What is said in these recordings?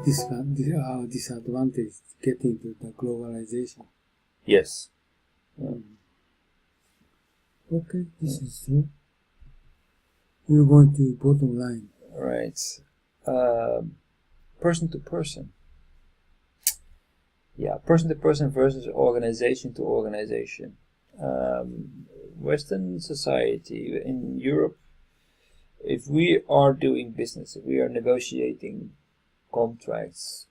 disadvantage getting to the globalization. Yes. Okay, this is true. We're going to bottom line. Right. Person to person. Yeah, person to person versus organization to organization. Western society, in Europe, if we are doing business, if we are negotiating contracts,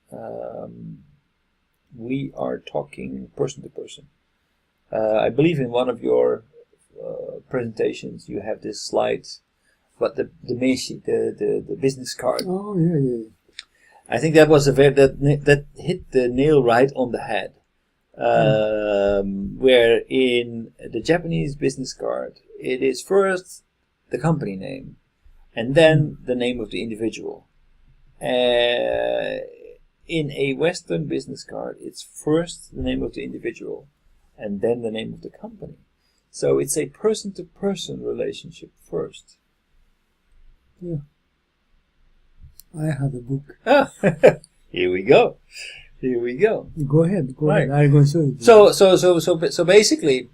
we are talking person to person. I believe in one of your presentations you have this slide, but the business card. Oh, yeah. I think that was that hit the nail right on the head. Where in the Japanese business card, it is first the company name, and then the name of the individual. In a Western business card, it's first the name of the individual, and then the name of the company. So it's a person-to-person relationship first. Yeah. I had a book. Ah, here we go. Go ahead. Right. I'm going to show you. So basically,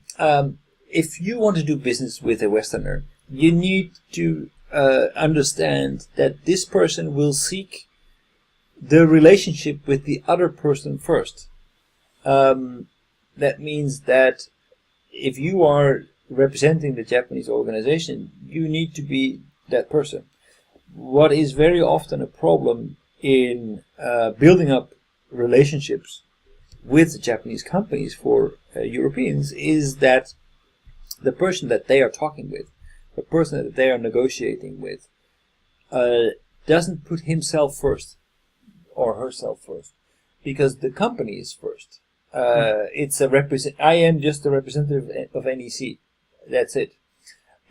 if you want to do business with a Westerner, you need to understand that this person will seek the relationship with the other person first. That means that if you are representing the Japanese organization, you need to be that person. What is very often a problem in building up relationships with Japanese companies for Europeans is that the person that they are talking with, the person that they are negotiating with, doesn't put himself first or herself first, because the company is first. It's I am just a representative of NEC. That's it.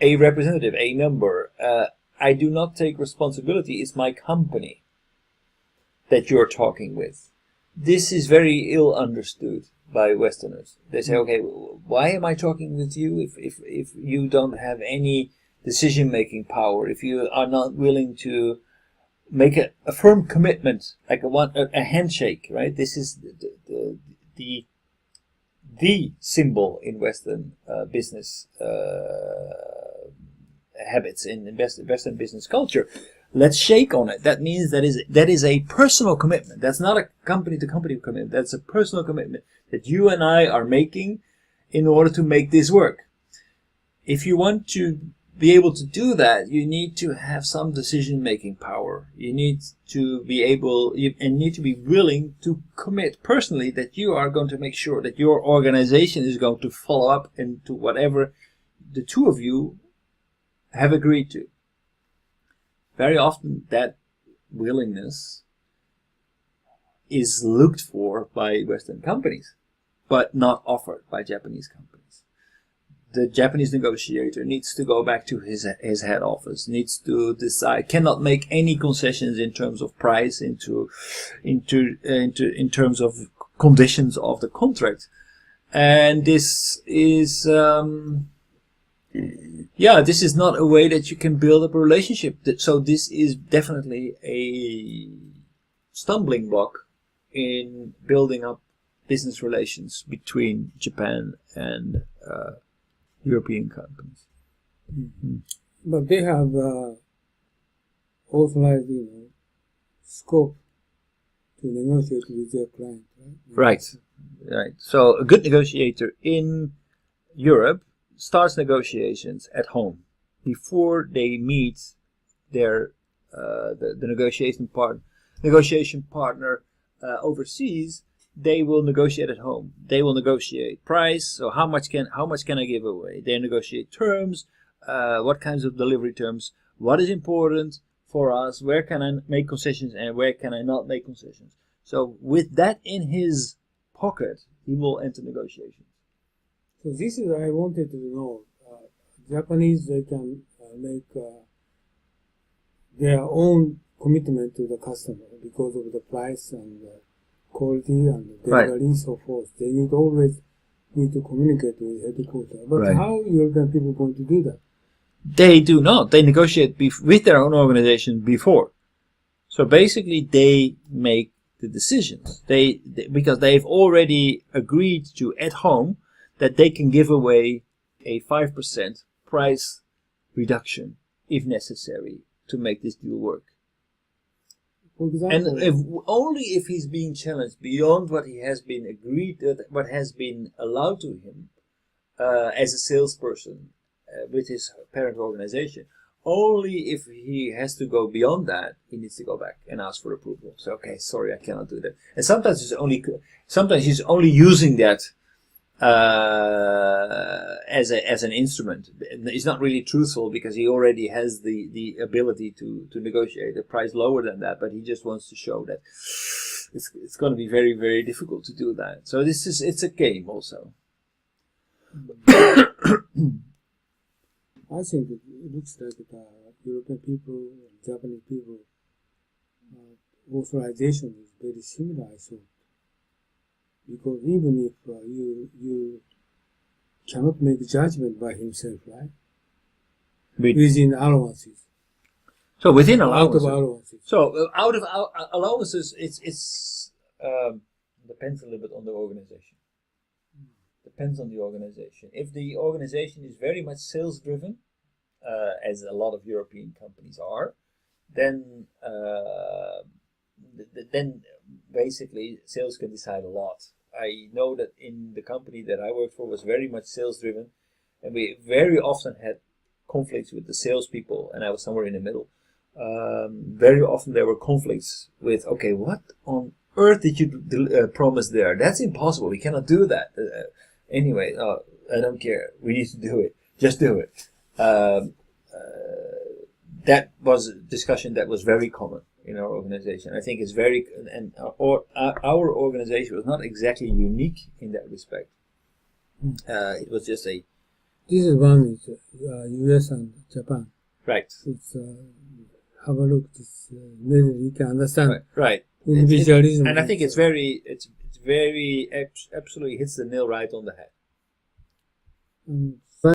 A representative, a number. I do not take responsibility. It's my company that you're talking with. This is very ill understood by Westerners. They say, okay, why am I talking with you if you don't have any decision-making power, if you are not willing to make a firm commitment, like a handshake, right? This is the symbol in Western business habits, in Western business culture. Let's shake on it. That means that is a personal commitment. That's not a company-to-company commitment. That's a personal commitment that you and I are making in order to make this work. If you want to be able to do that, you need to have some decision-making power. You need to be need to be willing to commit personally that you are going to make sure that your organization is going to follow up into whatever the two of you have agreed to. Very often that willingness is looked for by Western companies, but not offered by Japanese companies. The Japanese negotiator needs to go back to his head office, needs to decide, cannot make any concessions in terms of price, in terms of conditions of the contract. And this is this is not a way that you can build up a relationship. So this is definitely a stumbling block in building up business relations between Japan and European companies. Mm-hmm. But they have authorized, scope to negotiate with their client, right? Right. So a good negotiator in Europe starts negotiations at home before they meet their the negotiation partner overseas. They will negotiate at home. They will negotiate price. So how much can I give away? They negotiate terms. What kinds of delivery terms? What is important for us? Where can I make concessions and where can I not make concessions? So with that in his pocket, he will enter negotiations. So this is I wanted to know. Japanese, they can make their own commitment to the customer because of the price and quality and delivery and so forth. They always need to communicate with headquarters. But how European people going to do that? They do not. They negotiate with their own organization before. So basically, they make the decisions. Because they've already agreed to at home that they can give away a 5% price reduction if necessary to make this deal work. For example, And only if he's being challenged beyond what he has been agreed, what has been allowed to him as a salesperson with his parent organization, only if he has to go beyond that, he needs to go back and ask for approval. So, okay, sorry, I cannot do that. And sometimes he's only using that as an instrument. It's not really truthful because he already has the ability to negotiate a price lower than that, but he just wants to show that it's going to be very, very difficult to do that. So it's a game also. I think it looks like the European people, Japanese people, authorization is very similar, I thought. Because even if you cannot make judgment by himself, right? Within allowances. So within Out of allowances. allowances. So out of allowances, it's depends a little bit on the organization. Depends on the organization. If the organization is very much sales driven, as a lot of European companies are, then basically sales can decide a lot. I know that in the company that I worked for was very much sales driven, and we very often had conflicts with the salespeople, and I was somewhere in the middle. Very often there were conflicts with, okay, what on earth did you promise there? That's impossible. We cannot do that. Anyway, I don't care. We need to do it. Just do it. That was a discussion that was very common in our organization. I think it's very, and our organization was not exactly unique in that respect. It was just a... This is one is US and Japan. Right. It's have a look. This maybe you can understand. Right. Individualism. And I think it's very absolutely hits the nail right on the head.